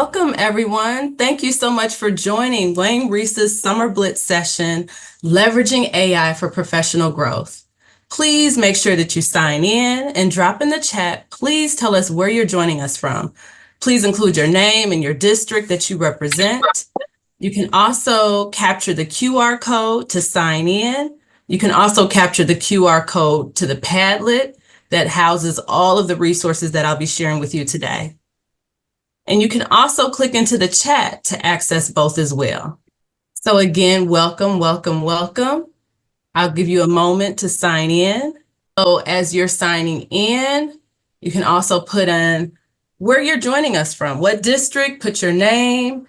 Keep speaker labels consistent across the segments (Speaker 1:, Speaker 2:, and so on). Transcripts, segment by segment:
Speaker 1: Welcome, everyone. Thank you so much for joining Wayne RESA's Summer Blitz session, Leveraging AI for Professional Growth. Please make sure that you sign in and drop in the chat. Please tell us where you're joining us from. Please include your name and your district that you represent. You can also capture the QR code to sign in. You can also capture the QR code to the Padlet that houses all of the resources that I'll be sharing with you today. And you can also click into the chat to access both as well. So again, welcome, welcome, welcome. I'll give you a moment to sign in. So as you're signing in, you can also put in where you're joining us from, what district, put your name.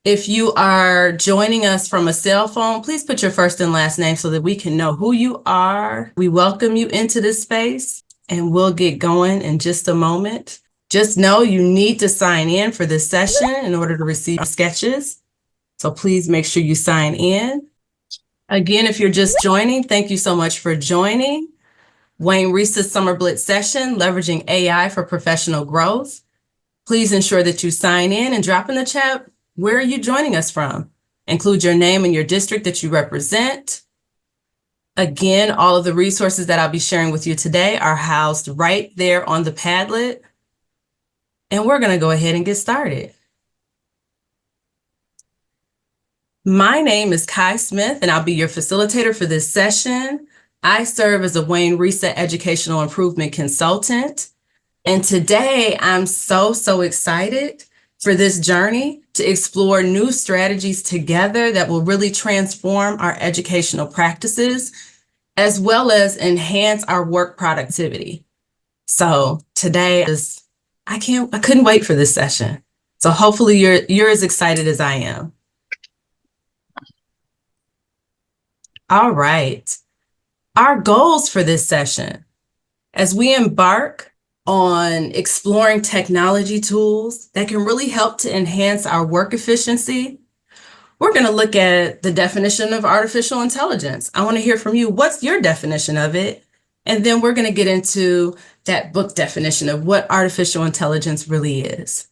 Speaker 1: If you are joining us from a cell phone, please put your first and last name so that we can know who you are. We welcome you into this space and we'll get going in just a moment. Just know you need to sign in for this session in order to receive sketches. So please make sure you sign in. Again, if you're just joining, thank you so much for joining Wayne RESA's Summer Blitz session, Leveraging AI for Professional Growth. Please ensure that you sign in and drop in the chat, where are you joining us from? Include your name and your district that you represent. Again, all of the resources that I'll be sharing with you today are housed right there on the Padlet. And we're going to go ahead and get started. My name is Kai Smith, and I'll be your facilitator for this session. I serve as a Wayne RESA Educational Improvement Consultant. And today I'm so excited for this journey to explore new strategies together that will really transform our educational practices, as well as enhance our work productivity. So today I couldn't wait for this session. So hopefully you're as excited as I am. All right. Our goals for this session, as we embark on exploring technology tools that can really help to enhance our work efficiency, we're going to look at the definition of artificial intelligence. I want to hear from you. What's your definition of it? And then we're going to get into that book definition of what artificial intelligence really is.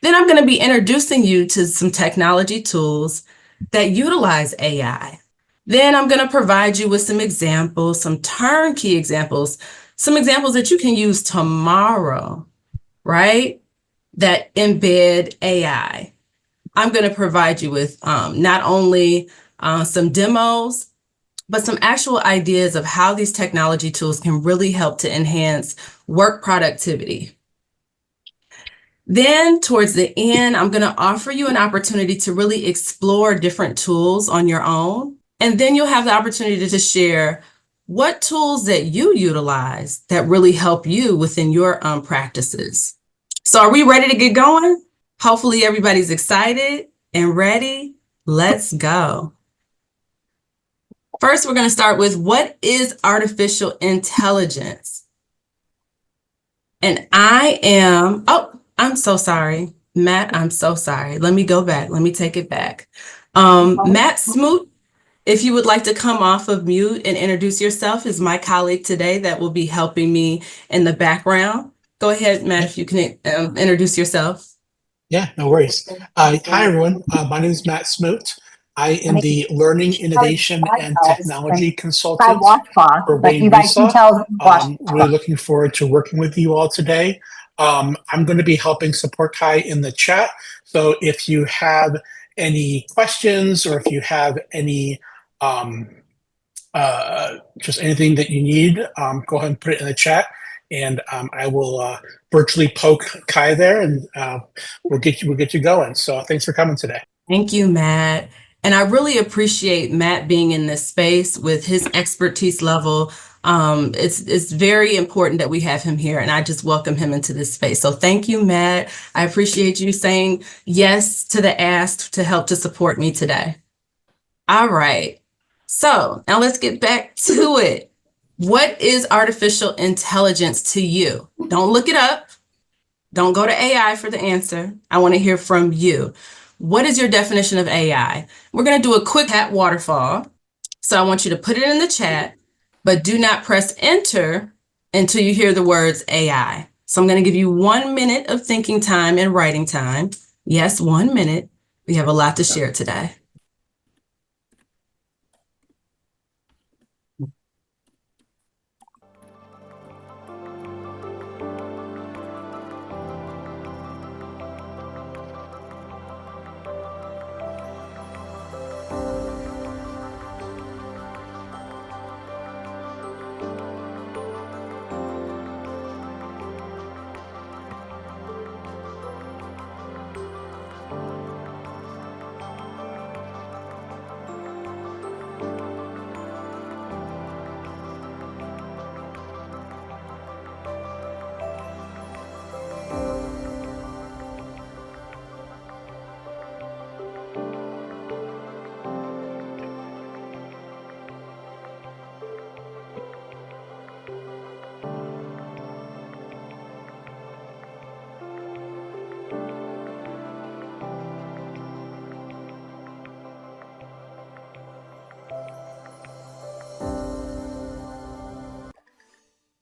Speaker 1: Then I'm going to be introducing you to some technology tools that utilize AI. Then I'm going to provide you with some examples, some turnkey examples, some examples that you can use tomorrow, right? That embed AI. I'm going to provide you with not only some demos, but some actual ideas of how these technology tools can really help to enhance work productivity. Then towards the end, I'm going to offer you an opportunity to really explore different tools on your own. And then you'll have the opportunity to share what tools that you utilize that really help you within your practices. So are we ready to get going? Hopefully everybody's excited and ready. Let's go. First, we're going to start with what is artificial intelligence? And I'm so sorry. Matt, I'm so sorry. Let me go back. Let me take it back. Matt Smoot, if you would like to come off of mute and introduce yourself, is my colleague today that will be helping me in the background. Go ahead, Matt, if you can introduce yourself.
Speaker 2: Yeah, no worries. Hi, everyone. My name is Matt Smoot. I am the Learning, Innovation, and Technology Consultant for Wayne RESA. Really looking forward to working with you all today. I'm going to be helping support Kai in the chat. So if you have any questions or if you have any just anything that you need, go ahead and put it in the chat. And I will virtually poke Kai there, and we'll get you going. So thanks for coming today.
Speaker 1: Thank you, Matt. And I really appreciate Matt being in this space with his expertise level. It's very important that we have him here, and I just welcome him into this space. So thank you, Matt. I appreciate you saying yes to the ask to help to support me today. All right. So now let's get back to it. What is artificial intelligence to you? Don't look it up. Don't go to AI for the answer. I want to hear from you. What is your definition of AI? We're going to do a quick chat waterfall. So I want you to put it in the chat, but do not press enter until you hear the words AI. So I'm going to give you 1 minute of thinking time and writing time. Yes, 1 minute. We have a lot to share today.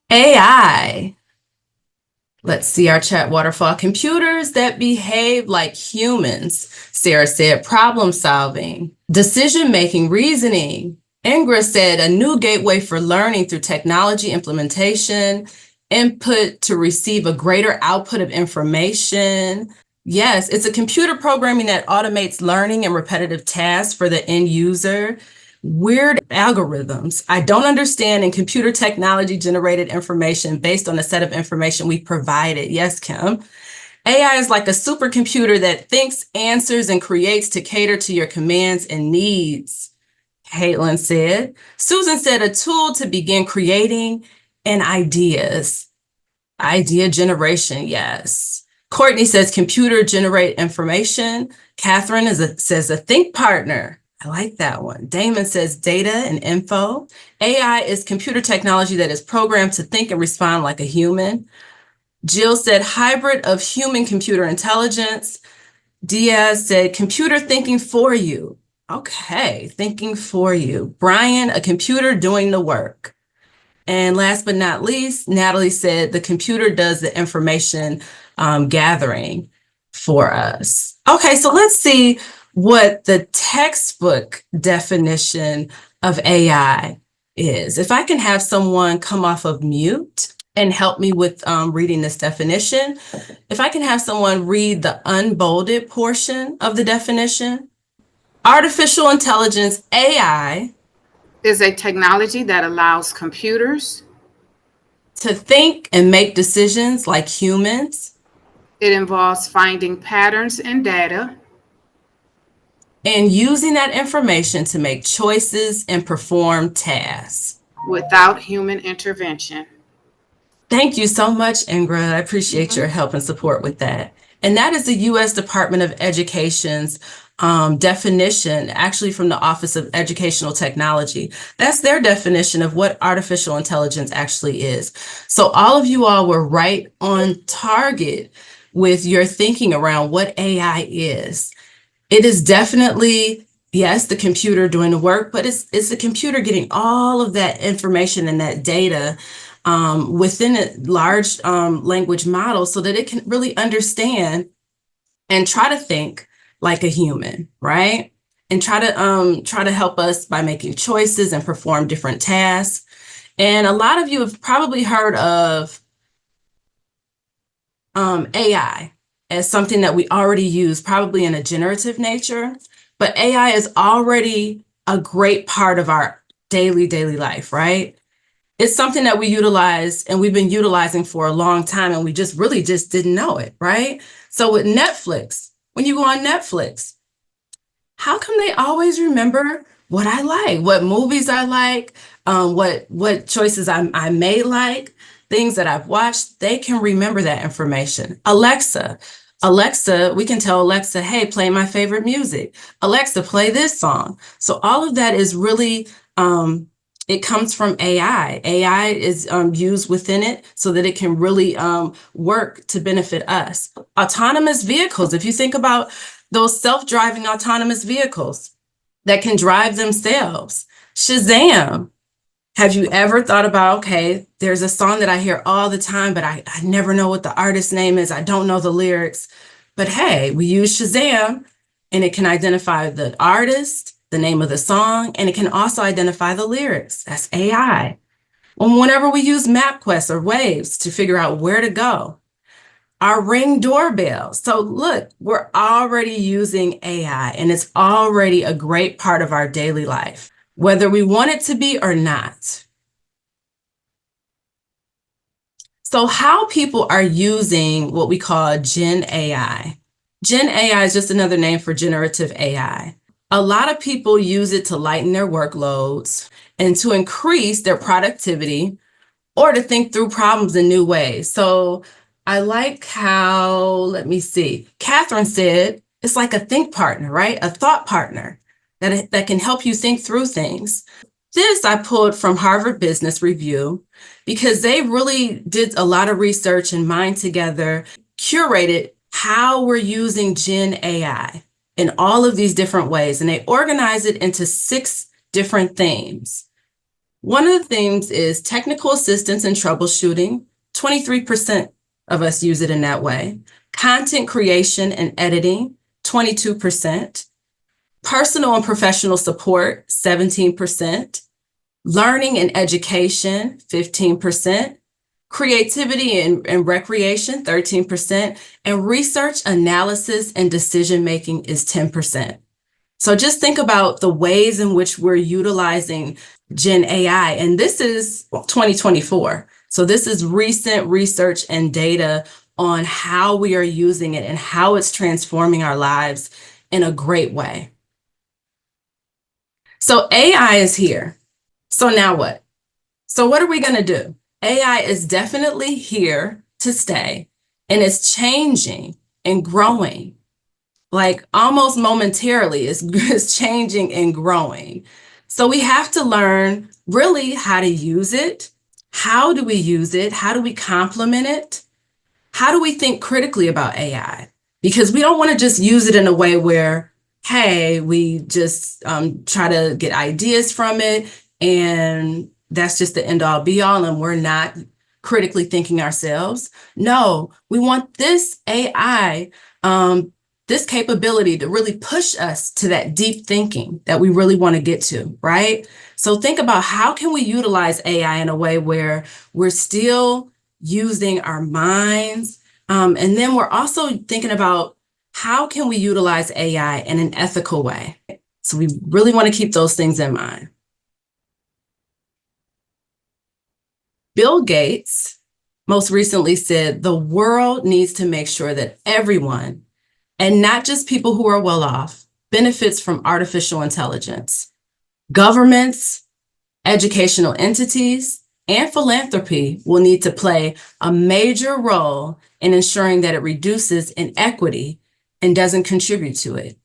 Speaker 1: AI. Let's see our chat waterfall. Computers that behave like humans. Sarah said problem solving, decision making, reasoning. Ingrid said a new gateway for learning through technology implementation, input to receive a greater output of information. Yes, it's a computer programming that automates learning and repetitive tasks for the end user. Weird algorithms. I don't understand, and computer technology generated information based on a set of information we provided. Yes, Kim. AI is like a supercomputer that thinks, answers, and creates to cater to your commands and needs, Caitlin said. Susan said a tool to begin creating and ideas. Idea generation, yes. Courtney says computer generate information. Catherine says a think partner. I like that one. Damon says data and info. AI is computer technology that is programmed to think and respond like a human. Jill said hybrid of human computer intelligence. Diaz said computer thinking for you. Okay, thinking for you. Brian, a computer doing the work. And last but not least, Natalie said the computer does the information gathering for us. Okay, so let's see what the textbook definition of AI is. If I can have someone come off of mute and help me with reading this definition. If I can have someone read the unbolded portion of the definition. Artificial intelligence, AI,
Speaker 3: is a technology that allows computers
Speaker 1: to think and make decisions like humans.
Speaker 3: It involves finding patterns in data
Speaker 1: and using that information to make choices and perform tasks
Speaker 3: without human intervention.
Speaker 1: Thank you so much, Ingrid. I appreciate your help and support with that. And that is the U.S. Department of Education's definition, actually from the Office of Educational Technology. That's their definition of what artificial intelligence actually is. So all of you all were right on target with your thinking around what AI is. It is definitely, yes, the computer doing the work, but it's the computer getting all of that information and that data within a large language model so that it can really understand and try to think like a human, right? And try to help us by making choices and perform different tasks. And a lot of you have probably heard of AI as something that we already use, probably in a generative nature, but AI is already a great part of our daily life, right? It's something that we utilize and we've been utilizing for a long time, and we just didn't know it, right? So with Netflix, when you go on Netflix, how come they always remember what I like, what movies I like, what choices I may like, things that I've watched? They can remember that information. Alexa, we can tell Alexa, hey, play my favorite music. Alexa, play this song. So all of that is really, it comes from AI. AI is used within it so that it can really work to benefit us. Autonomous vehicles, if you think about those self-driving autonomous vehicles that can drive themselves. Shazam, Have you ever thought about, okay, there's a song that I hear all the time, but I never know what the artist's name is. I don't know the lyrics. But hey, we use Shazam and it can identify the artist, the name of the song, and it can also identify the lyrics. That's AI. Whenever we use MapQuest or Waves to figure out where to go, our Ring doorbell. So look, we're already using AI and it's already a great part of our daily life, whether we want it to be or not. So how people are using what we call Gen AI. Gen AI is just another name for generative AI. A lot of people use it to lighten their workloads and to increase their productivity or to think through problems in new ways. So I like how, let me see, Catherine said, it's like a think partner, right? A thought partner that can help you think through things. This I pulled from Harvard Business Review because they really did a lot of research and mined together, curated how we're using Gen AI in all of these different ways. And they organize it into 6 different themes. One of the themes is technical assistance and troubleshooting. 23% of us use it in that way. Content creation and editing, 22%. Personal and professional support, 17%. Learning and education, 15%. Creativity and recreation, 13%. And research, analysis, and decision-making is 10%. So just think about the ways in which we're utilizing Gen AI. And this is 2024. So this is recent research and data on how we are using it and how it's transforming our lives in a great way. So AI is here. So now what? So what are we going to do? AI is definitely here to stay, and it's changing and growing. Like almost momentarily, it's changing and growing. So we have to learn really how to use it. How do we use it? How do we complement it? How do we think critically about AI? Because we don't want to just use it in a way where, hey, we just try to get ideas from it and that's just the end all be all and we're not critically thinking ourselves. No, we want this AI, this capability to really push us to that deep thinking that we really want to get to, right? So think about how can we utilize AI in a way where we're still using our minds, and then we're also thinking about how can we utilize AI in an ethical way. So we really want to keep those things in mind. Bill Gates most recently said the world needs to make sure that everyone, and not just people who are well off, benefits from artificial intelligence. Governments, educational entities, and philanthropy will need to play a major role in ensuring that it reduces inequity and doesn't contribute to it.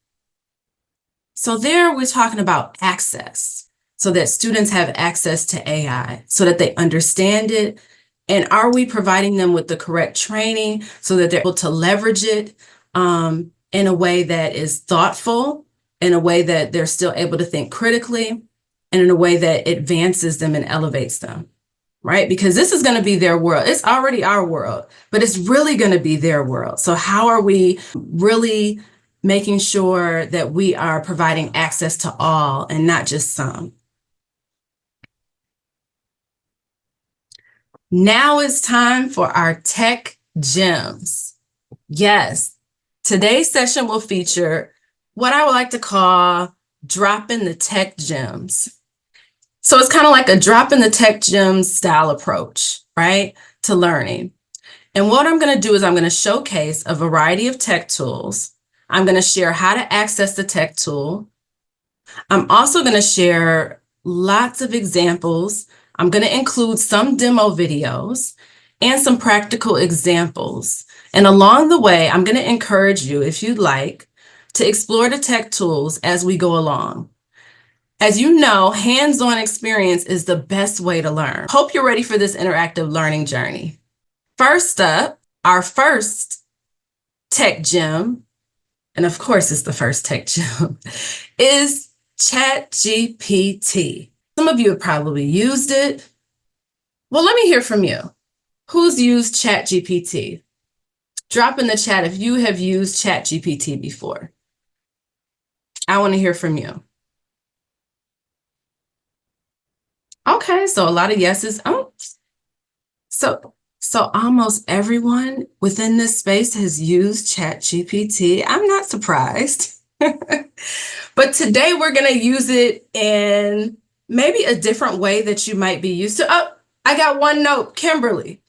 Speaker 1: So there we're talking about access, so that students have access to AI, so that they understand it. And are we providing them with the correct training so that they're able to leverage it in a way that is thoughtful, in a way that they're still able to think critically, and in a way that advances them and elevates them, right? Because this is going to be their world. It's already our world, but it's really going to be their world. So how are we really making sure that we are providing access to all and not just some? Now it's time for our tech gems. Yes, today's session will feature what I would like to call dropping the tech gems. So it's kind of like a drop in the tech gems style approach, right, to learning. And what I'm going to do is I'm going to showcase a variety of tech tools. I'm going to share how to access the tech tool. I'm also going to share lots of examples. I'm going to include some demo videos and some practical examples. And along the way, I'm going to encourage you, if you'd like, to explore the tech tools as we go along. As you know, hands-on experience is the best way to learn. Hope you're ready for this interactive learning journey. First up, our first tech gem, and of course it's the first tech gem, is ChatGPT. Some of you have probably used it. Well, let me hear from you. Who's used ChatGPT? Drop in the chat if you have used ChatGPT before. I want to hear from you. Okay, so a lot of yeses. Oh, so almost everyone within this space has used ChatGPT. I'm not surprised. But today we're going to use it in maybe a different way that you might be used to. Oh, I got one note, Kimberly.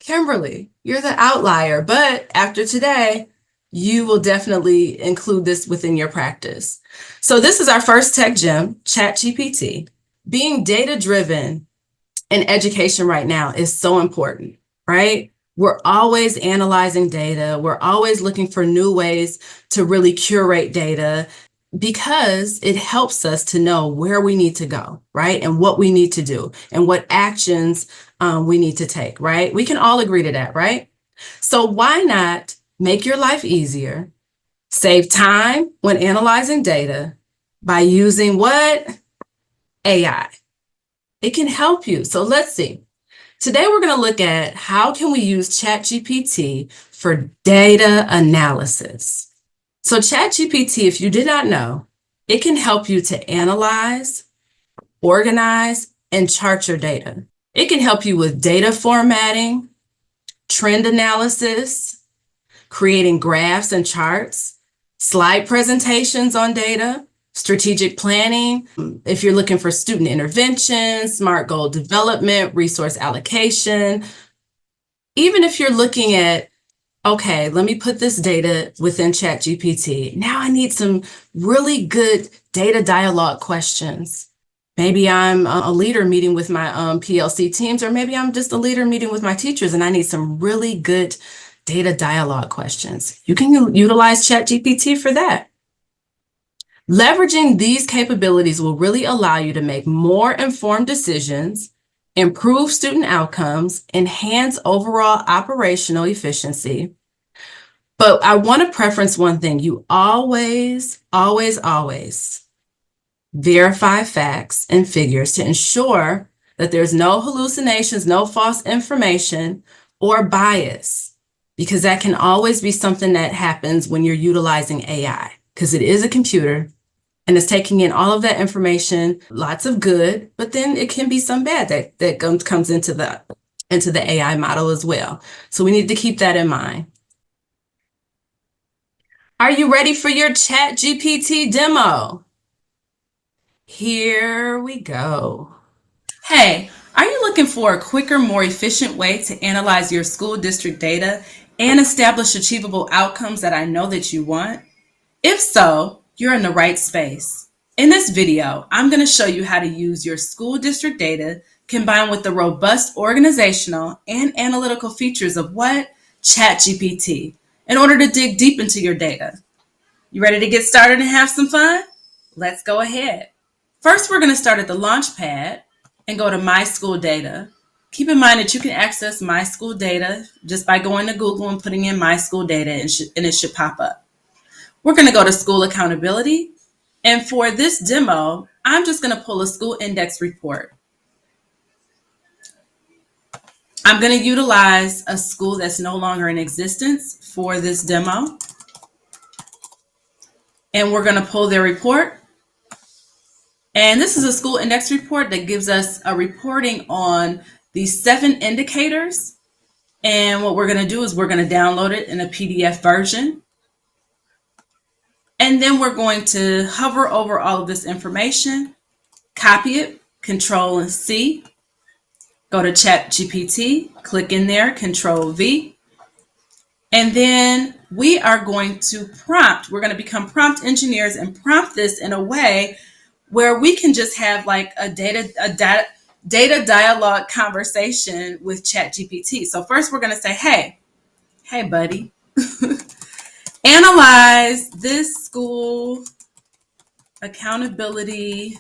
Speaker 1: Kimberly, you're the outlier, but after today, you will definitely include this within your practice. So this is our first tech gem, ChatGPT. Being data-driven in education right now is so important, right? We're always analyzing data. We're always looking for new ways to really curate data because it helps us to know where we need to go, right? And what we need to do and what actions we need to take, right? We can all agree to that, right? So why not make your life easier, save time when analyzing data by using what? AI. It can help you. So let's see. Today, we're going to look at how can we use ChatGPT for data analysis. So ChatGPT, if you did not know, it can help you to analyze, organize, and chart your data. It can help you with data formatting, trend analysis, creating graphs and charts, slide presentations on data, strategic planning, if you're looking for student intervention, SMART goal development, resource allocation. Even if you're looking at, okay, let me put this data within ChatGPT. Now I need some really good data dialogue questions. Maybe I'm a leader meeting with my PLC teams, or maybe I'm just a leader meeting with my teachers and I need some really good data dialogue questions. You can utilize ChatGPT for that. Leveraging these capabilities will really allow you to make more informed decisions, improve student outcomes, enhance overall operational efficiency. But I want to preference one thing. You always, always, always verify facts and figures to ensure that there's no hallucinations, no false information, or bias, because that can always be something that happens when you're utilizing AI, because it is a computer and it's taking in all of that information, lots of good, but then it can be some bad that comes into the AI model as well. So we need to keep that in mind. Are you ready for your ChatGPT demo? Here we go. Hey, are you looking for a quicker, more efficient way to analyze your school district data and establish achievable outcomes that I know that you want? If so, you're in the right space. In this video, I'm going to show you how to use your school district data combined with the robust organizational and analytical features of what? ChatGPT, in order to dig deep into your data. You ready to get started and have some fun? Let's go ahead. First, we're going to start at the launch pad and go to My School Data. Keep in mind that you can access My School Data just by going to Google and putting in My School Data and it should pop up. We're going to go to School Accountability. And for this demo, I'm just going to pull a school index report. I'm going to utilize a school that's no longer in existence for this demo. And we're going to pull their report. And this is a school index report that gives us a reporting on these 7 indicators. And what we're going to do is we're going to download it in a PDF version. And then we're going to hover over all of this information, copy it, Control and C, go to ChatGPT, click in there, Control V. And then we are going to prompt, we're going to become prompt engineers and prompt this in a way where we can just have like a data dialogue conversation with ChatGPT. So first we're going to say, hey buddy, analyze this school accountability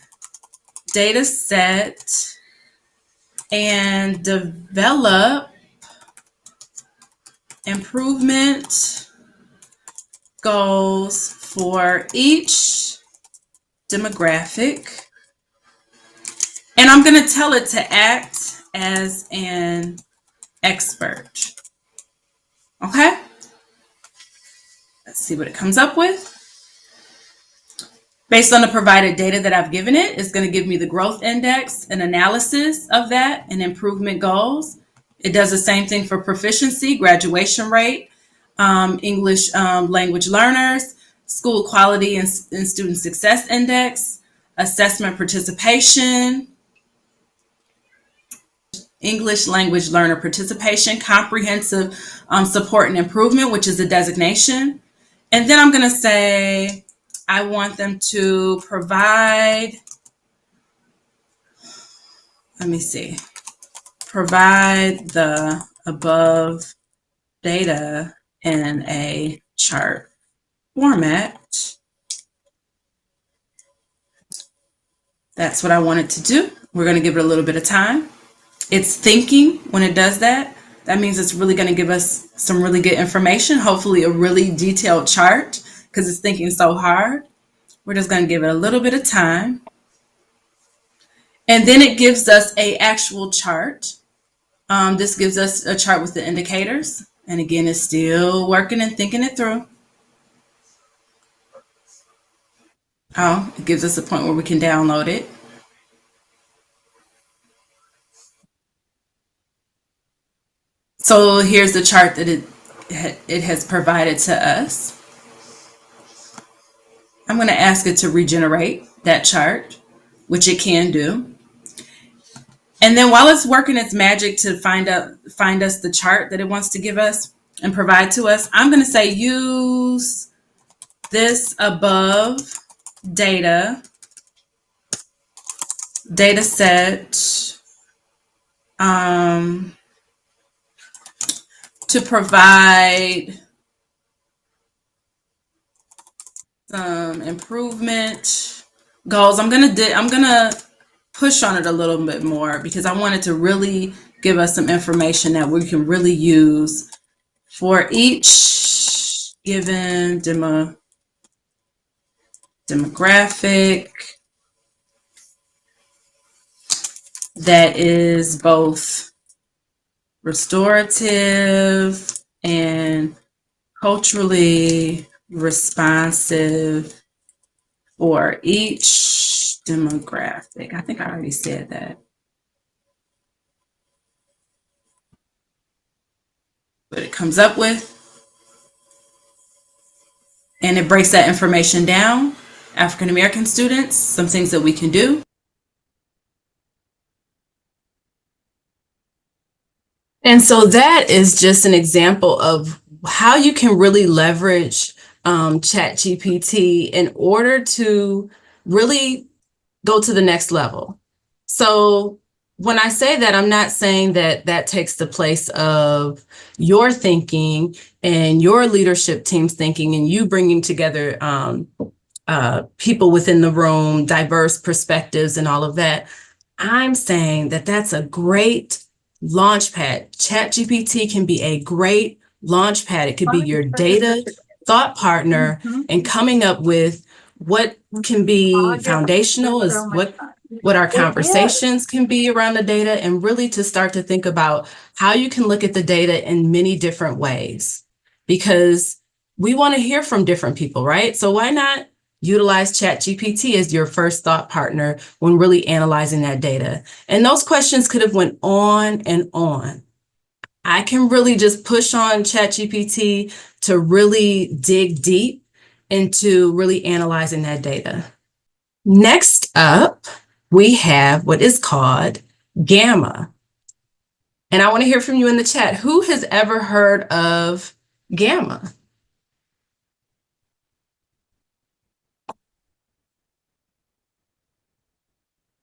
Speaker 1: data set and develop improvement goals for each demographic And I'm going to tell it to act as an expert. Okay? Let's see what it comes up with. Based on the provided data that I've given it, it's going to give me the growth index, an analysis of that, and improvement goals. It does the same thing for proficiency, graduation rate, English language learners, school quality and student success index, assessment participation, English language learner participation, comprehensive support and improvement, which is a designation. And then I'm going to say, I want them to provide, provide the above data in a chart format. That's what I want it to do. We're going to give it a little bit of time. It's thinking when it does that. That means it's really going to give us some really good information, hopefully a really detailed chart, because it's thinking so hard. We're just going to give it a little bit of time. And then it gives us an actual chart. This gives us a chart with the indicators. And again, it's still working and thinking it through. Oh, it gives us a point where we can download it. So here's the chart that it has provided to us. I'm going to ask it to regenerate that chart, which it can do. And then while it's working its magic to find us the chart that it wants to give us and provide to us, I'm going to say use this above data set to provide some improvement goals. I'm gonna push on it a little bit more because I want it to really give us some information that we can really use for each given demographic that is both restorative and culturally responsive for each demographic. I think I already said that. But it comes up with, and it breaks that information down. African American students, some things that we can do. And so that is just an example of how you can really leverage ChatGPT in order to really go to the next level. So when I say that, I'm not saying that that takes the place of your thinking and your leadership team's thinking and you bringing together people within the room, diverse perspectives and all of that. I'm saying that that's a great launchpad. ChatGPT can be a great launchpad. It could be your data thought partner and coming up with what can be foundational is what our conversations can be around the data, and really to start to think about how you can look at the data in many different ways, because we want to hear from different people, right? So why not utilize ChatGPT as your first thought partner when really analyzing that data? And those questions could have went on and on. I can really just push on ChatGPT to really dig deep into really analyzing that data. Next up, we have what is called Gamma. And I want to hear from you in the chat. Who has ever heard of Gamma?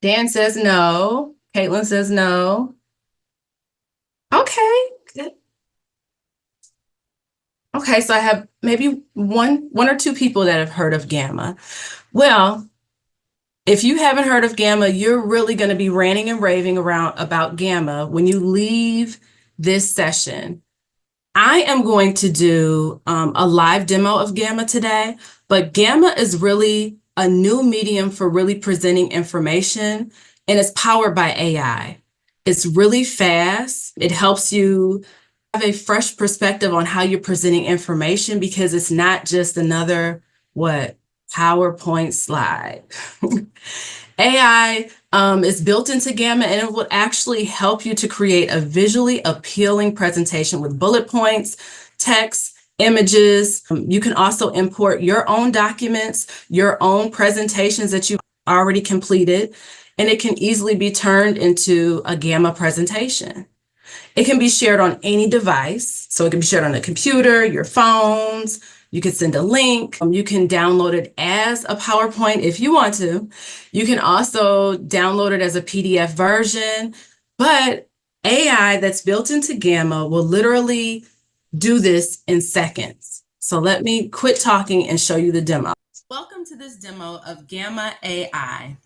Speaker 1: Dan says no. Caitlin says no. Okay, good. Okay, so I have maybe one or two people that have heard of Gamma. Well, if you haven't heard of Gamma, you're really going to be ranting and raving around about Gamma when you leave this session. I am going to do a live demo of Gamma today, but Gamma is really a new medium for really presenting information and it's powered by AI. It's really fast. It helps you have a fresh perspective on how you're presenting information because it's not just another, PowerPoint slide. AI is built into Gamma, and it will actually help you to create a visually appealing presentation with bullet points, text, images. You can also import your own documents, your own presentations that you've already completed, and it can easily be turned into a Gamma presentation. It can be shared on any device. So it can be shared on a computer, your phones. You can send a link. You can download it as a PowerPoint if you want to. You can also download it as a PDF version. But AI that's built into Gamma will literally do this in seconds. So let me quit talking and show you the demo. Welcome to this demo of Gamma AI.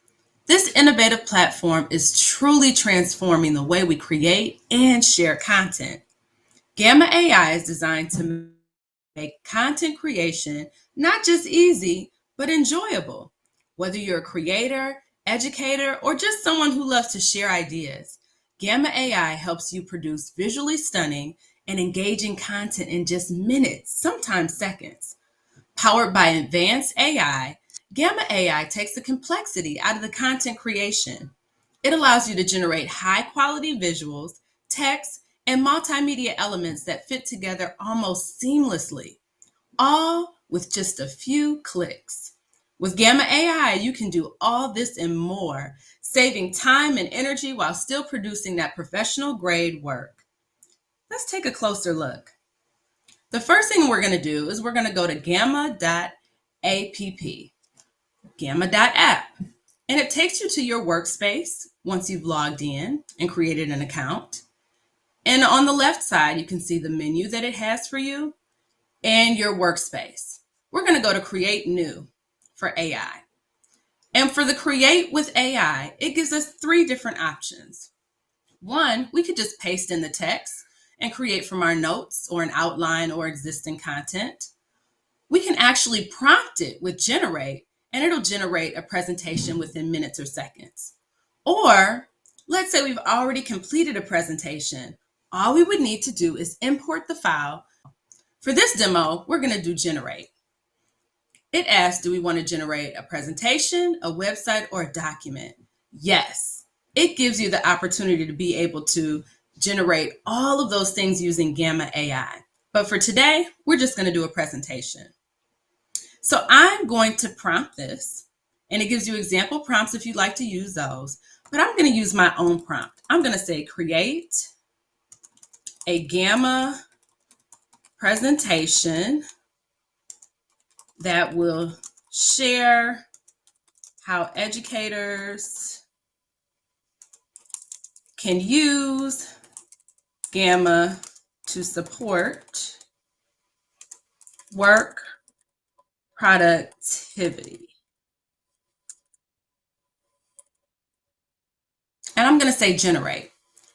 Speaker 1: This innovative platform is truly transforming the way we create and share content. Gamma AI is designed to make content creation not just easy, but enjoyable. Whether you're a creator, educator, or just someone who loves to share ideas, Gamma AI helps you produce visually stunning and engaging content in just minutes, sometimes seconds. Powered by advanced AI, Gamma AI takes the complexity out of the content creation. It allows you to generate high-quality visuals, text, and multimedia elements that fit together almost seamlessly, all with just a few clicks. With Gamma AI, you can do all this and more, saving time and energy while still producing that professional-grade work. Let's take a closer look. The first thing we're going to do is we're going to go to gamma.app, gamma.app, and it takes you to your workspace once you've logged in and created an account. And on the left side, you can see the menu that it has for you and your workspace. We're going to go to Create New for AI. And for the Create with AI, it gives us 3 different options. One, we could just paste in the text and create from our notes or an outline or existing content. We can actually prompt it with Generate, and it'll generate a presentation within minutes or seconds. Or let's say we've already completed a presentation. All we would need to do is import the file. For this demo, we're going to do Generate. It asks, do we want to generate a presentation, a website, or a document? Yes. It gives you the opportunity to be able to generate all of those things using Gamma AI. But for today, we're just going to do a presentation. So I'm going to prompt this, and it gives you example prompts if you'd like to use those. But I'm going to use my own prompt. I'm going to say, create a Gamma presentation that will share how educators can use Gamma to support work productivity. And I'm going to say generate.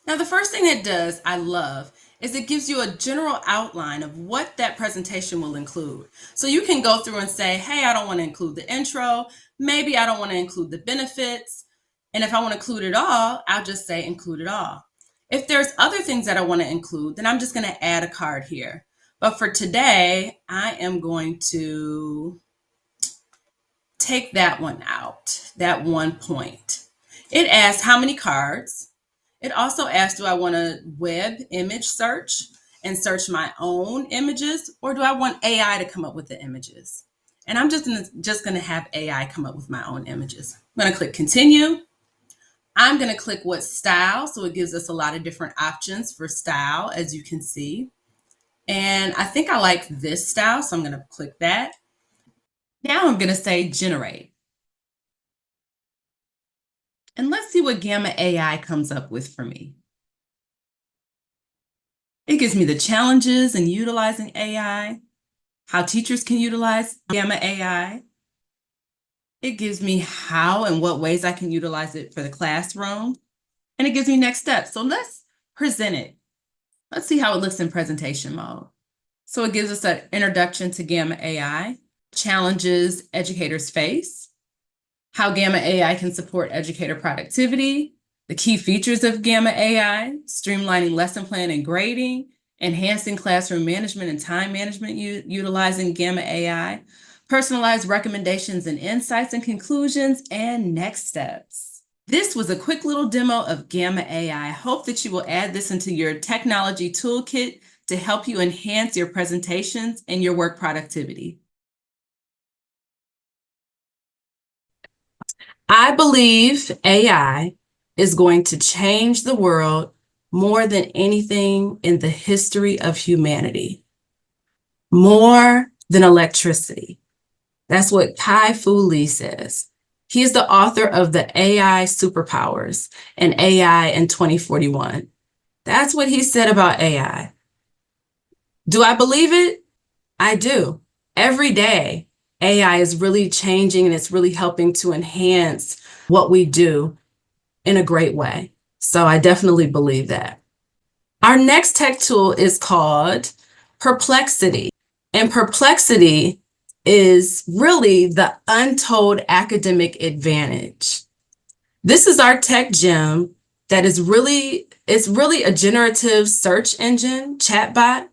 Speaker 1: Now, the first thing it does, I love, is it gives you a general outline of what that presentation will include. So you can go through and say, hey, I don't want to include the intro. Maybe I don't want to include the benefits. And if I want to include it all, I'll just say include it all. If there's other things that I want to include, then I'm just going to add a card here. But for today, I am going to take that one out, that one point. It asks how many cards. It also asks, do I want a web image search and search my own images, or do I want AI to come up with the images? And I'm just going to have AI come up with my own images. I'm going to click continue. I'm going to click what style. So it gives us a lot of different options for style, as you can see. And I think I like this style, so I'm going to click that. Now I'm going to say generate. And let's see what Gamma AI comes up with for me. It gives me the challenges in utilizing AI, how teachers can utilize Gamma AI. It gives me how and what ways I can utilize it for the classroom. And it gives me next steps. So let's present it. Let's see how it looks in presentation mode. So it gives us an introduction to Gamma AI, challenges educators face, how Gamma AI can support educator productivity, the key features of Gamma AI, streamlining lesson plan and grading, enhancing classroom management and time management utilizing Gamma AI, personalized recommendations and insights and conclusions, and next steps. This was a quick little demo of Gamma AI. I hope that you will add this into your technology toolkit to help you enhance your presentations and your work productivity. I believe AI is going to change the world more than anything in the history of humanity, more than electricity. That's what Kai-Fu Lee says. He is the author of the AI Superpowers and AI in 2041. That's what he said about AI. Do I believe it? I do. Every day, AI is really changing and it's really helping to enhance what we do in a great way. So I definitely believe that. Our next tech tool is called Perplexity. And Perplexity is really the untold academic advantage. This is our tech gem that is really a generative search engine chatbot,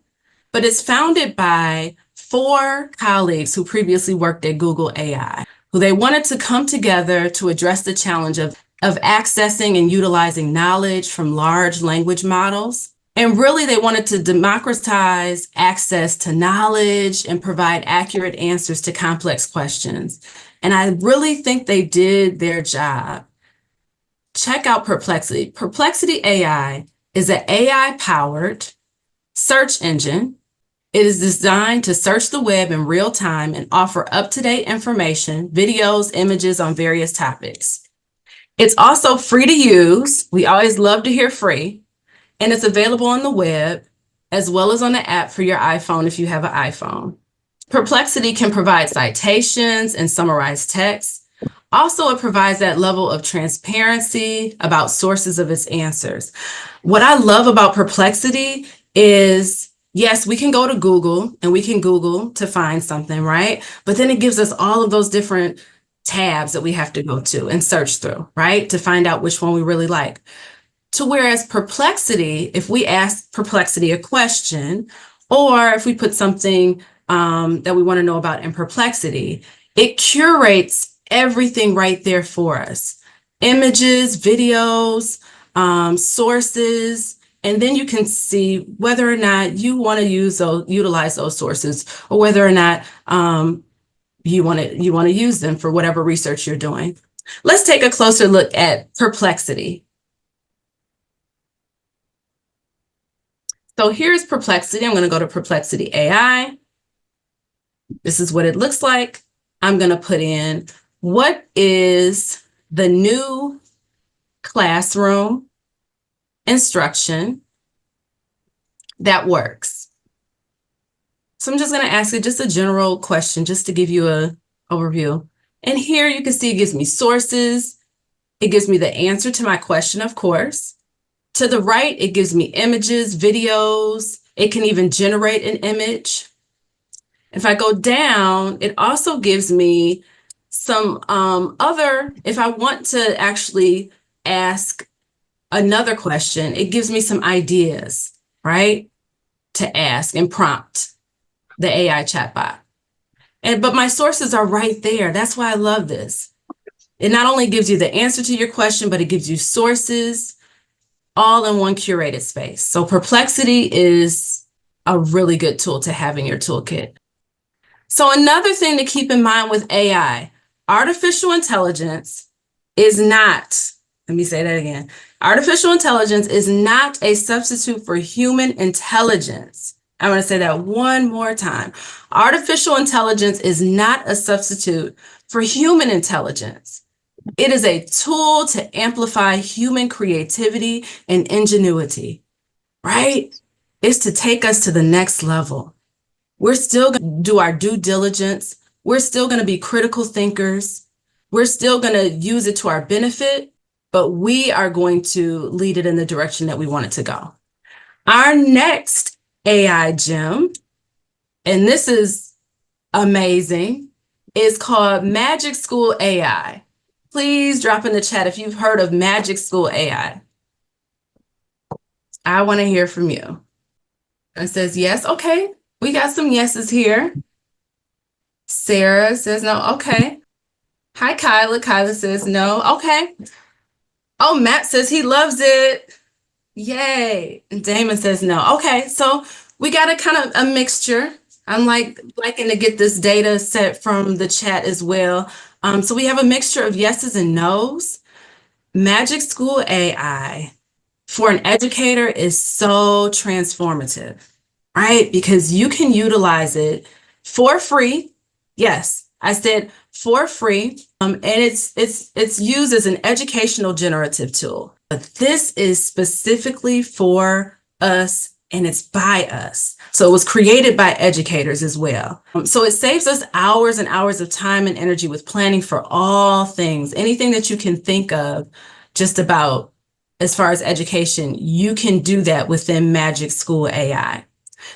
Speaker 1: but it's founded by 4 colleagues who previously worked at Google AI, who they wanted to come together to address the challenge of accessing and utilizing knowledge from large language models. And really, they wanted to democratize access to knowledge and provide accurate answers to complex questions. And I really think they did their job. Check out Perplexity. Perplexity AI is an AI-powered search engine. It is designed to search the web in real time and offer up-to-date information, videos, images on various topics. It's also free to use. We always love to hear free. And it's available on the web as well as on the app for your iPhone if you have an iPhone. Perplexity can provide citations and summarize text. Also, it provides that level of transparency about sources of its answers. What I love about Perplexity is, yes, we can go to Google and we can Google to find something, right? But then it gives us all of those different tabs that we have to go to and search through, right? To find out which one we really like. To whereas Perplexity, if we ask Perplexity a question, or if we put something that we want to know about in Perplexity, it curates everything right there for us. Images, videos, sources, and then you can see whether or not you want to utilize those sources, or whether or not you want to use them for whatever research you're doing. Let's take a closer look at Perplexity. So here's Perplexity. I'm going to go to Perplexity AI. This is what it looks like. I'm going to put in, what is the new classroom instruction that works? So I'm just going to ask it just a general question just to give you an overview. And here you can see it gives me sources. It gives me the answer to my question, of course. To the right, it gives me images, videos. It can even generate an image. If I go down, it also gives me some if I want to actually ask another question, it gives me some ideas, right, to ask and prompt the AI chatbot. But my sources are right there. That's why I love this. It not only gives you the answer to your question, but it gives you sources, all in one curated space. So Perplexity is a really good tool to have in your toolkit. So another thing to keep in mind with AI, artificial intelligence is not, let me say that again. Artificial intelligence is not a substitute for human intelligence. I'm going to say that one more time. Artificial intelligence is not a substitute for human intelligence. It is a tool to amplify human creativity and ingenuity, right? It's to take us to the next level. We're still going to do our due diligence. We're still going to be critical thinkers. We're still going to use it to our benefit, but we are going to lead it in the direction that we want it to go. Our next AI gem, and this is amazing, is called Magic School AI. Please drop in the chat if you've heard of Magic School AI. I want to hear from you. It says yes. Okay. We got some yeses here. Sarah says no. Okay. Hi, Kyla. Kyla says no. Okay. Oh, Matt says he loves it. Yay. And Damon says no. Okay. So we got a kind of a mixture. I'm liking to get this data set from the chat as well. So we have a mixture of yeses and nos. Magic School AI for an educator is so transformative, right? Because you can utilize it for free. Yes, I said for free. And it's used as an educational generative tool. But this is specifically for us and it's by us. So it was created by educators as well. So it saves us hours and hours of time and energy with planning for all things, anything that you can think of just about as far as education, you can do that within Magic School AI.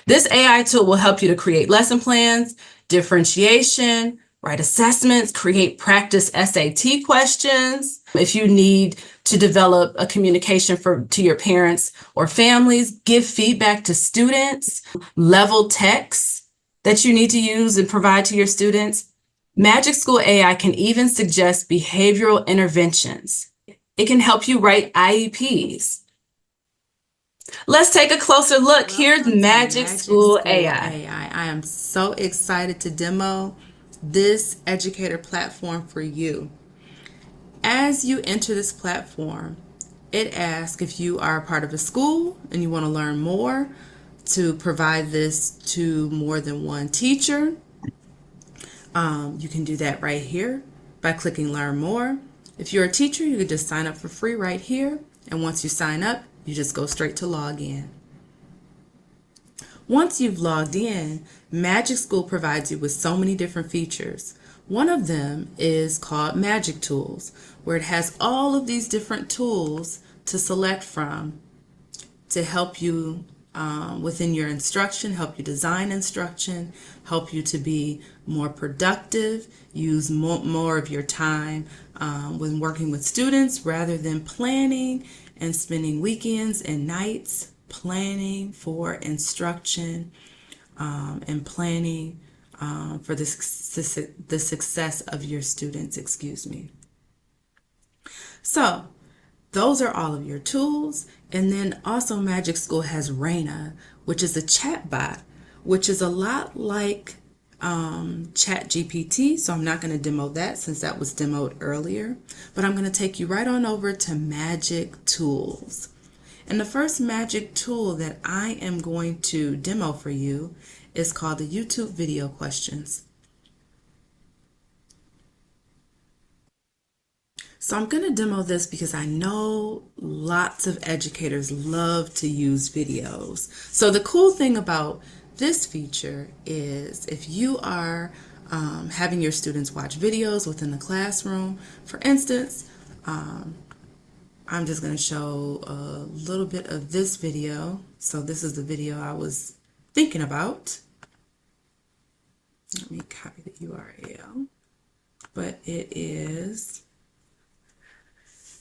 Speaker 1: This AI tool will help you to create lesson plans, differentiation, write assessments, create practice SAT questions. If you need to develop a communication to your parents or families, give feedback to students, level texts that you need to use and provide to your students. Magic School AI can even suggest behavioral interventions. It can help you write IEPs. Let's take a closer look. Here's Magic School AI.
Speaker 4: I am so excited to demo this educator platform for you. As you enter this platform, it asks if you are a part of a school and you want to learn more to provide this to more than one teacher. You can do that right here by clicking Learn More. If you're a teacher, you can just sign up for free right here. And once you sign up, you just go straight to log in. Once you've logged in, Magic School provides you with so many different features. One of them is called Magic Tools, where it has all of these different tools to select from to help you within your instruction, help you design instruction, help you to be more productive, use more of your time when working with students rather than planning and spending weekends and nights planning for instruction and planning for the success of your students, So those are all of your tools. And then also Magic School has RESA, which is a chat bot, which is a lot like ChatGPT. So I'm not going to demo that since that was demoed earlier, but I'm going to take you right on over to Magic Tools. And the first Magic tool that I am going to demo for you is called the YouTube video questions. So I'm going to demo this because I know lots of educators love to use videos. So the cool thing about this feature is if you are having your students watch videos within the classroom, for instance, I'm just going to show a little bit of this video. So this is the video I was thinking about. Let me copy the URL. But it is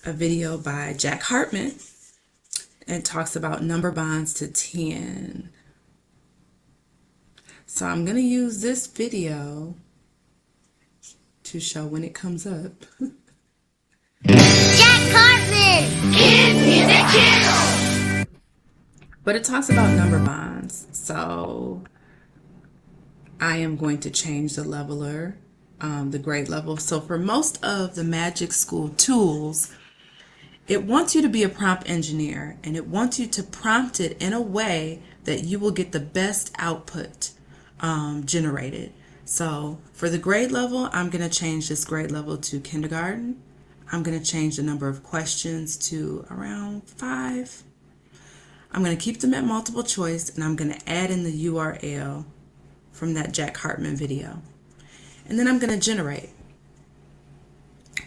Speaker 4: a video by Jack Hartman and talks about number bonds to 10. So I'm going to use this video to show when it comes up.
Speaker 5: Jack Hartman! Kids Music Channel!
Speaker 4: But it talks about number bonds. So I am going to change the leveler, the grade level. So for most of the Magic School tools, it wants you to be a prompt engineer, and it wants you to prompt it in a way that you will get the best output generated. So for the grade level, I'm going to change this grade level to kindergarten. I'm going to change the number of questions to around 5. I'm going to keep them at multiple choice, and I'm going to add in the URL from that Jack Hartman video. And then I'm going to generate.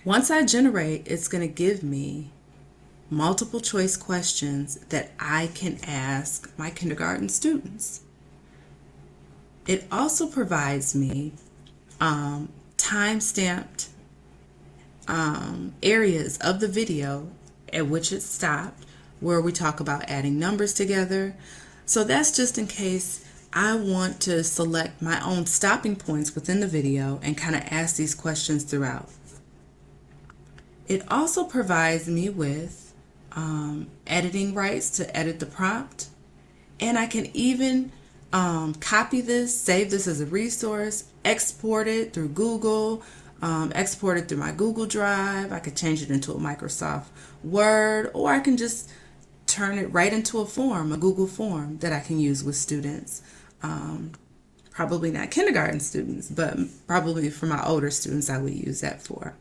Speaker 4: Once I generate, it's going to give me multiple choice questions that I can ask my kindergarten students. It also provides me time-stamped areas of the video at which it stopped, where we talk about adding numbers together. So that's just in case I want to select my own stopping points within the video and kind of ask these questions throughout. It also provides me with editing rights to edit the prompt, and I can even copy this, save this as a resource, export it through Google, export it through my Google Drive. I could change it into a Microsoft Word, or I can just turn it right into a form, a Google form that I can use with students. Probably not kindergarten students, but probably for my older students I would use that for.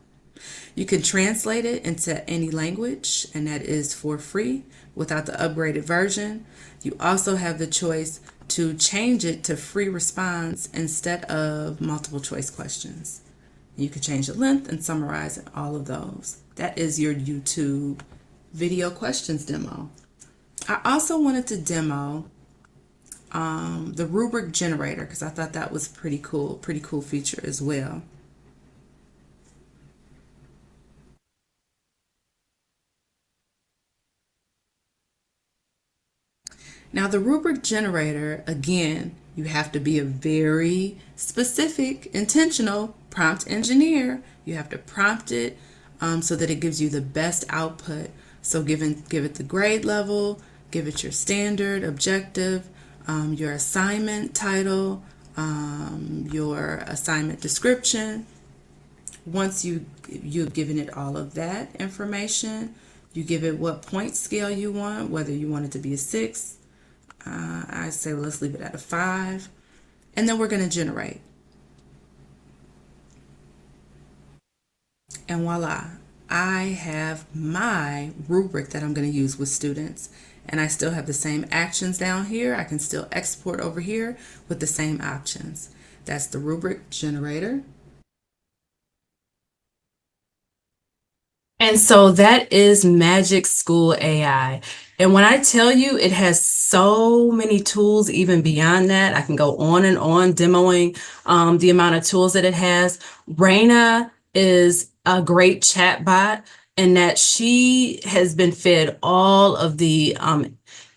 Speaker 4: You can translate it into any language, and that is for free without the upgraded version. You also have the choice to change it to free response instead of multiple choice questions. You can change the length and summarize all of those. That is your YouTube video questions demo. I also wanted to demo the rubric generator because I thought that was pretty cool feature as well. Now the rubric generator, again, you have to be a very specific, intentional prompt engineer. You have to prompt it so that it gives you the best output. So give it the grade level, give it your standard, objective, your assignment title, your assignment description. Once you've given it all of that information, you give it what point scale you want, whether you want it to be a 6, I say let's leave it at a 5, and then we're going to generate. And voila, I have my rubric that I'm going to use with students, and I still have the same actions down here. I can still export over here with the same options. That's the rubric generator.
Speaker 1: And so that is Magic School AI. And when I tell you it has so many tools even beyond that, I can go on and on demoing the amount of tools that it has. Raina is a great chatbot in that she has been fed all of the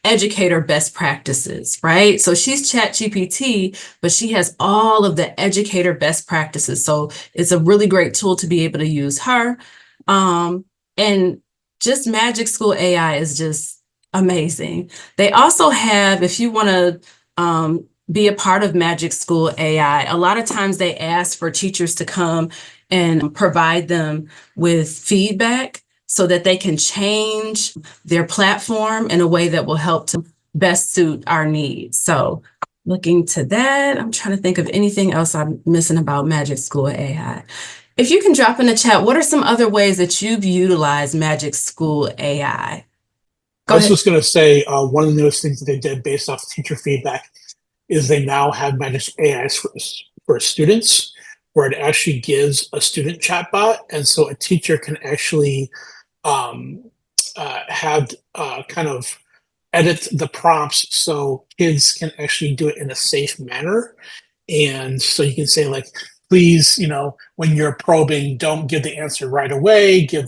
Speaker 1: educator best practices, right? So she's ChatGPT, but she has all of the educator best practices. So it's a really great tool to be able to use her. And just Magic School AI is just amazing. They also have, if you want to be a part of Magic School AI, a lot of times they ask for teachers to come and provide them with feedback so that they can change their platform in a way that will help to best suit our needs. So looking to that, I'm trying to think of anything else I'm missing about Magic School AI. If you can drop in the chat, what are some other ways that you've utilized Magic School AI?
Speaker 2: I was just going to say, one of the newest things that they did based off teacher feedback is they now have Magic AI for students, where it actually gives a student chatbot. And so a teacher can actually have kind of edit the prompts so kids can actually do it in a safe manner. And so you can say, like, please, when you're probing, don't give the answer right away. Give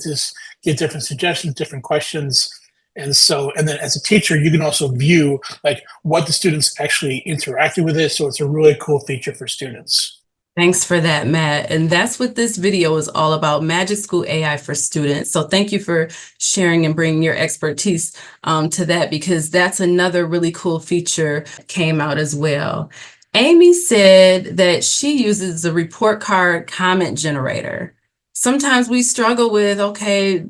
Speaker 2: different suggestions, different questions. And then as a teacher, you can also view like what the students actually interacted with it. So it's a really cool feature for students.
Speaker 1: Thanks for that, Matt. And that's what this video is all about, Magic School AI for students. So thank you for sharing and bringing your expertise to that, because that's another really cool feature that came out as well. Amy said that she uses the report card comment generator. Sometimes we struggle with, okay,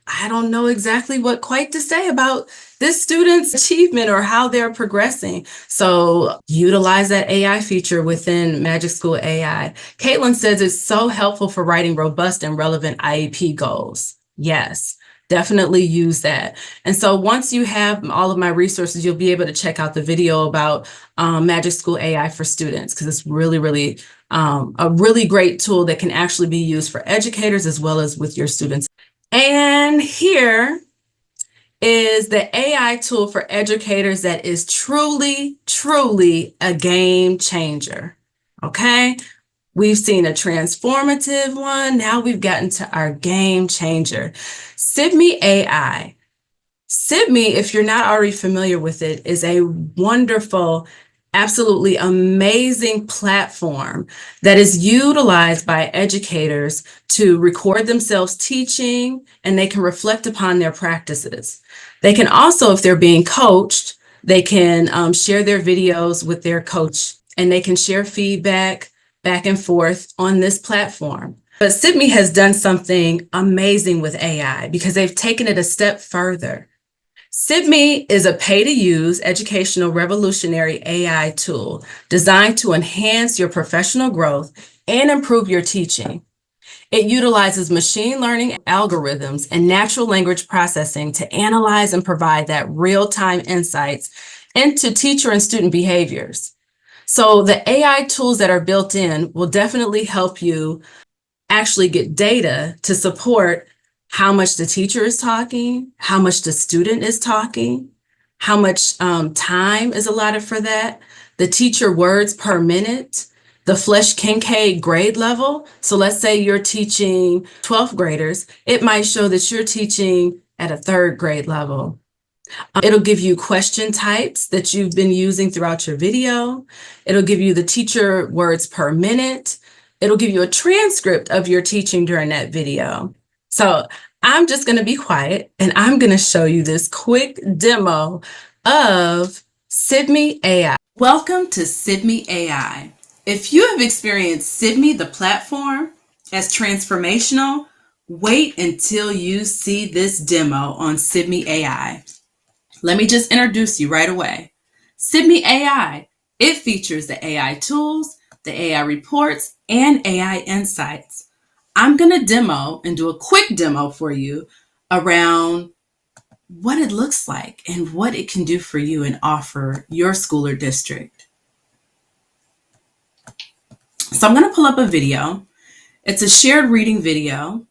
Speaker 1: I don't know exactly what quite to say about this student's achievement or how they're progressing. So utilize that AI feature within Magic School AI. Caitlin says it's so helpful for writing robust and relevant IEP goals. Yes, definitely use that. And so once you have all of my resources, you'll be able to check out the video about Magic School AI for students, because it's really, really a really great tool that can actually be used for educators as well as with your students. And here is the AI tool for educators that is truly, truly a game changer. Okay. We've seen a transformative one. Now we've gotten to our game changer, SIBME AI. SIBME, if you're not already familiar with it, is a wonderful, absolutely amazing platform that is utilized by educators to record themselves teaching, and they can reflect upon their practices. They can also, if they're being coached, they can share their videos with their coach, and they can share feedback back and forth on this platform. But SIBME has done something amazing with AI because they've taken it a step further. SIBME is a pay-to-use educational revolutionary AI tool designed to enhance your professional growth and improve your teaching. It utilizes machine learning algorithms and natural language processing to analyze and provide that real-time insights into teacher and student behaviors. So the AI tools that are built in will definitely help you actually get data to support how much the teacher is talking, how much the student is talking, how much time is allotted for that, the teacher words per minute, the Flesch-Kincaid grade level. So let's say you're teaching 12th graders, it might show that you're teaching at a 3rd grade level. It'll give you question types that you've been using throughout your video. It'll give you the teacher words per minute. It'll give you a transcript of your teaching during that video. So I'm just going to be quiet and I'm going to show you this quick demo of SIBME AI. Welcome to SIBME AI. If you have experienced SIBME, the platform, as transformational, wait until you see this demo on SIBME AI. Let me just introduce you right away. SIBME AI, it features the AI tools, the AI reports, and AI insights. I'm going to demo and do a quick demo for you around what it looks like and what it can do for you and offer your school or district. So I'm going to pull up a video. It's a shared reading video.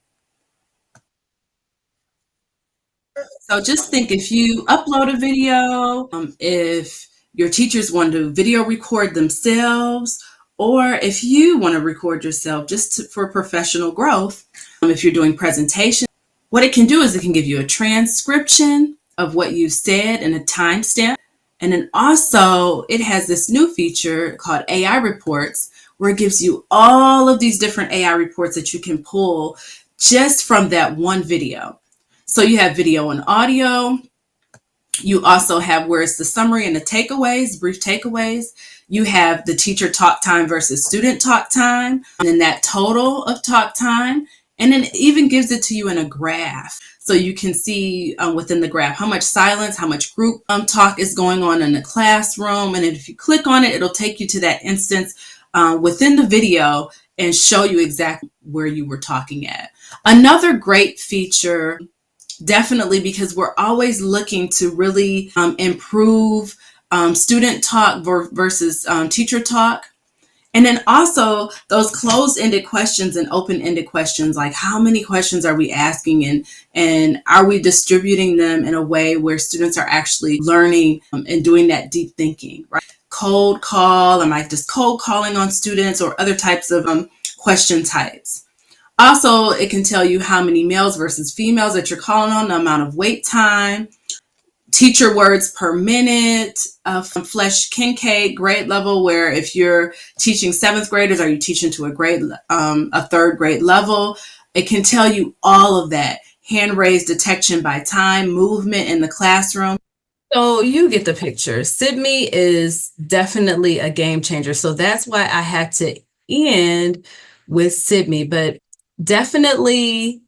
Speaker 1: So just think, if you upload a video, if your teachers want to video record themselves, or if you want to record yourself just for professional growth, if you're doing presentations, what it can do is it can give you a transcription of what you said and a timestamp. And then also it has this new feature called AI reports, where it gives you all of these different AI reports that you can pull just from that one video. So you have video and audio. You also have where it's the summary and the takeaways, brief takeaways. You have the teacher talk time versus student talk time, and then that total of talk time. And then it even gives it to you in a graph. So you can see within the graph how much silence, how much group talk is going on in the classroom. And if you click on it, it'll take you to that instance within the video and show you exactly where you were talking at. Another great feature, definitely, because we're always looking to really improve student talk versus teacher talk. And then also those closed-ended questions and open-ended questions, like how many questions are we asking, and are we distributing them in a way where students are actually learning and doing that deep thinking, right? Cold call, am I just cold calling on students, or other types of question types. Also, it can tell you how many males versus females that you're calling on, the amount of wait time, teacher words per minute, from Flesch-Kincaid grade level, where if you're teaching 7th graders, are you teaching to a 3rd grade level? It can tell you all of that. Hand raise detection by time, movement in the classroom. So you get the picture. SIBME is definitely a game changer. So that's why I had to end with SIBME. But definitely,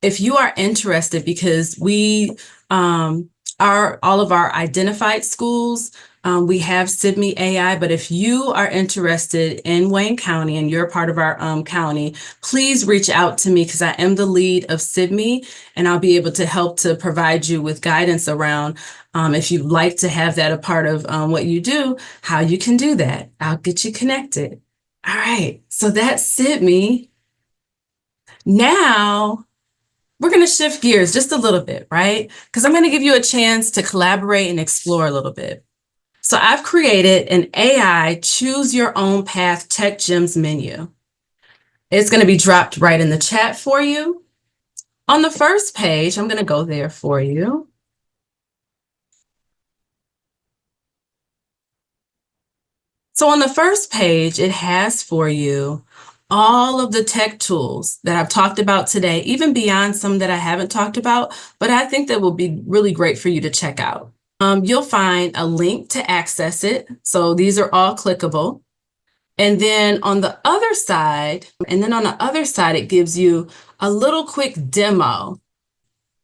Speaker 1: if you are interested, because we are all of our identified schools, we have SIBME AI. But if you are interested in Wayne County and you're part of our county, please reach out to me, because I am the lead of SIBME, and I'll be able to help to provide you with guidance around if you'd like to have that a part of what you do, how you can do that. I'll get you connected. All right, so that's SIBME. Now, we're going to shift gears just a little bit, right? Because I'm going to give you a chance to collaborate and explore a little bit. So I've created an AI Choose Your Own Path Tech Gems menu. It's going to be dropped right in the chat for you. On the first page, I'm going to go there for you. So on the first page, it has for you all of the tech tools that I've talked about today, even beyond some that I haven't talked about, but I think that will be really great for you to check out. You'll find a link to access it. So these are all clickable. And then on the other side, it gives you a little quick demo,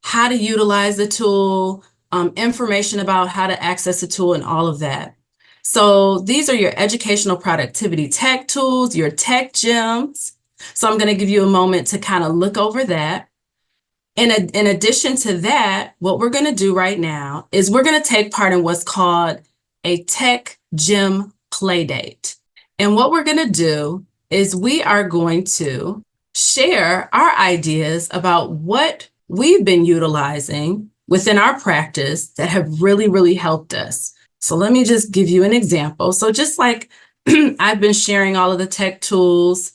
Speaker 1: how to utilize the tool, information about how to access the tool and all of that. So these are your educational productivity tech tools, your tech gems. So I'm going to give you a moment to kind of look over that. In addition to that, what we're going to do right now is we're going to take part in what's called a tech gem play date. And what we're going to do is we are going to share our ideas about what we've been utilizing within our practice that have really, really helped us. So let me just give you an example. So just like I've been sharing all of the tech tools,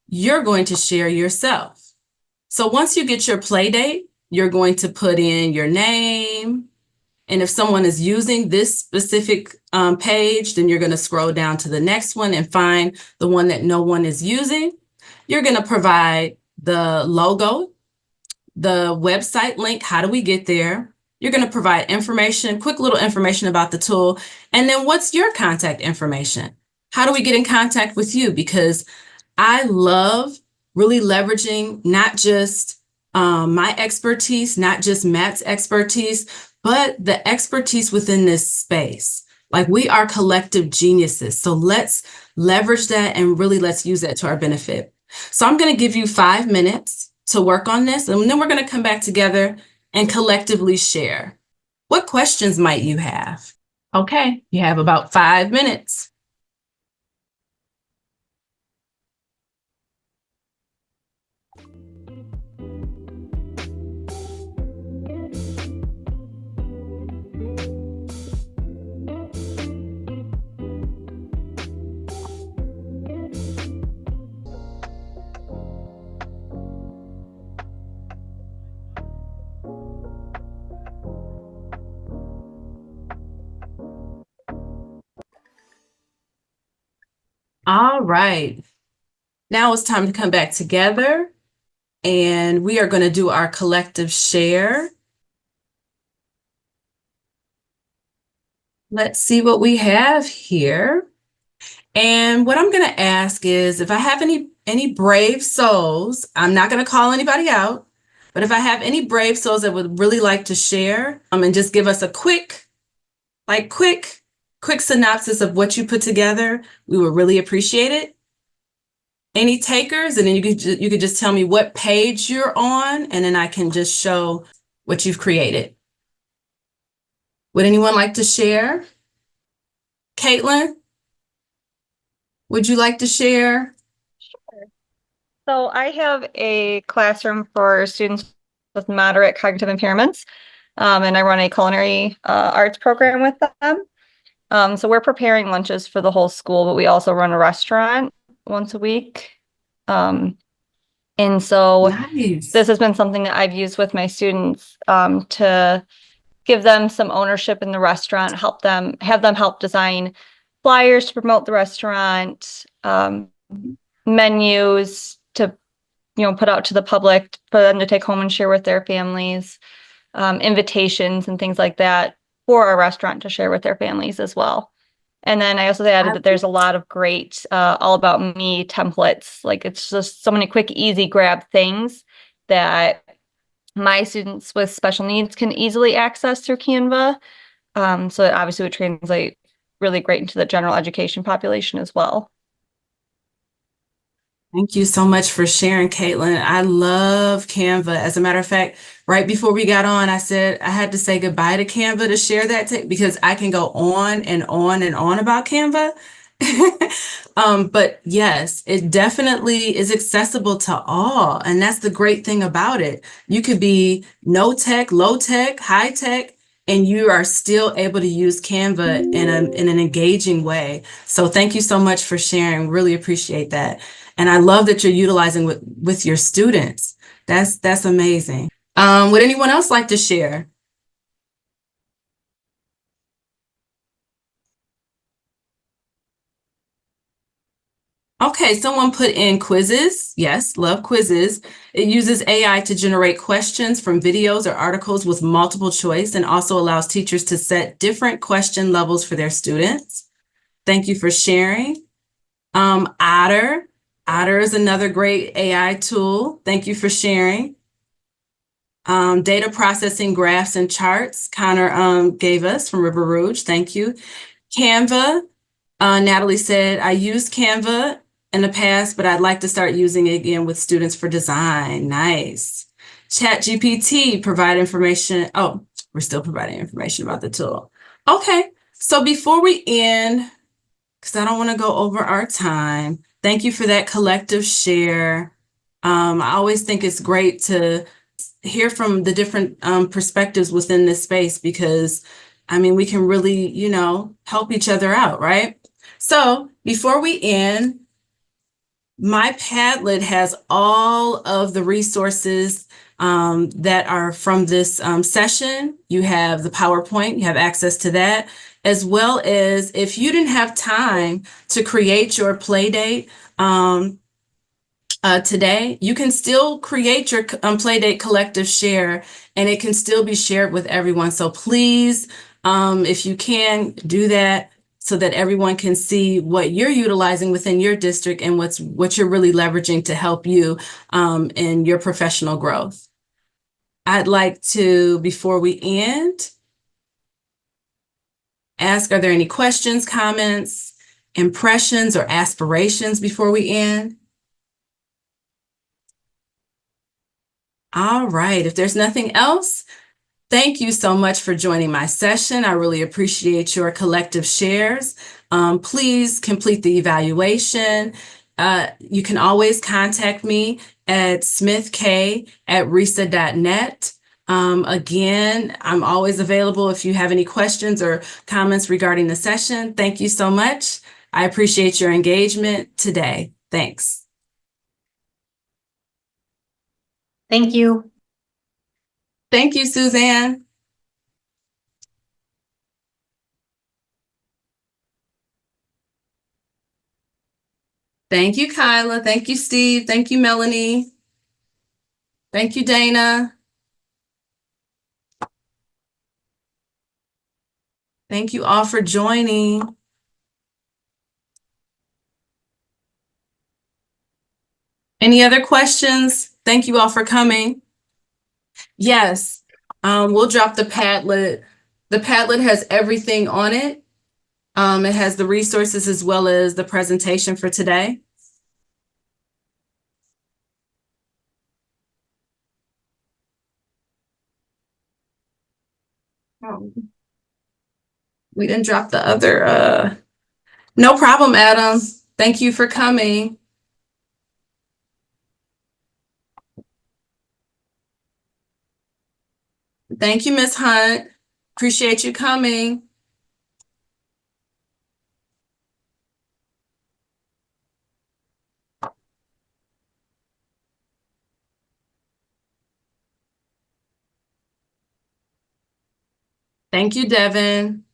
Speaker 1: you're going to share yourself. So once you get your play date, you're going to put in your name. And if someone is using this specific page, then you're going to scroll down to the next one and find the one that no one is using. You're going to provide the logo, the website link, how do we get there? You're going to provide information, quick little information about the tool. And then what's your contact information? How do we get in contact with you? Because I love really leveraging not just my expertise, not just Matt's expertise, but the expertise within this space. Like, we are collective geniuses. So let's leverage that and really let's use that to our benefit. So I'm going to give you 5 minutes to work on this, and then we're going to come back together and collectively share. What questions might you have? Okay, you have about 5 minutes. All right. Now it's time to come back together, and we are going to do our collective share. Let's see what we have here. And what I'm going to ask is, if I have any brave souls, I'm not going to call anybody out, but if I have any brave souls that would really like to share and just give us a quick synopsis of what you put together, we would really appreciate it. Any takers? And then you could just tell me what page you're on, and then I can just show what you've created. Would anyone like to share? Caitlin, would you like to share?
Speaker 6: Sure. So I have a classroom for students with moderate cognitive impairments, and I run a culinary arts program with them. So we're preparing lunches for the whole school, but we also run a restaurant once a week. And so
Speaker 1: Nice.
Speaker 6: this has been something that I've used with my students to give them some ownership in the restaurant, have them help design flyers to promote the restaurant, menus to, put out to the public for them to take home and share with their families, invitations and things like that for our restaurant to share with their families as well. And then I also added that there's a lot of great all about me templates. Like, it's just so many quick, easy grab things that my students with special needs can easily access through Canva. So it obviously would translate really great into the general education population as well.
Speaker 1: Thank you so much for sharing, Caitlin. I love Canva. As a matter of fact, right before we got on, I said I had to say goodbye to Canva to share that because I can go on and on and on about Canva. But yes, it definitely is accessible to all. And that's the great thing about it. You could be no tech, low tech, high tech. and you are still able to use Canva in an engaging way. So thank you so much for sharing. Really appreciate that. And I love that you're utilizing with your students. That's amazing. Would anyone else like to share? Okay, someone put in quizzes. Yes, love quizzes. It uses AI to generate questions from videos or articles with multiple choice and also allows teachers to set different question levels for their students. Thank you for sharing. Otter. Otter is another great AI tool. Thank you for sharing. Data processing graphs and charts. Connor gave us from River Rouge. Thank you. Canva. Natalie said, I used Canva in the past, but I'd like to start using it again with students for design. Nice. ChatGPT provide information. Oh, we're still providing information about the tool. Okay, so before we end, because I don't want to go over our time, thank you for that collective share. I always think it's great to hear from the different perspectives within this space because, I mean, we can really, help each other out, right? So before we end, my Padlet has all of the resources that are from this session. You have the PowerPoint, you have access to that, as well as if you didn't have time to create your play date today, you can still create your Playdate collective share and it can still be shared with everyone. So please, if you can, do that so that everyone can see what you're utilizing within your district and what you're really leveraging to help you in your professional growth. I'd like to, before we end, ask, are there any questions, comments, impressions, or aspirations before we end? All right, if there's nothing else, thank you so much for joining my session. I really appreciate your collective shares. Please complete the evaluation. You can always contact me at smithk@resa.net. Again, I'm always available if you have any questions or comments regarding the session. Thank you so much. I appreciate your engagement today. Thanks.
Speaker 7: Thank you.
Speaker 1: Thank you, Suzanne. Thank you, Kyla. Thank you, Steve. Thank you, Melanie. Thank you, Dana. Thank you all for joining. Any other questions? Thank you all for coming. Yes, we'll drop the Padlet. The Padlet has everything on it. It has the resources as well as the presentation for today. We didn't drop the other. No problem, Adam. Thank you for coming. Thank you, Ms. Hunt. Appreciate you coming. Thank you, Devin.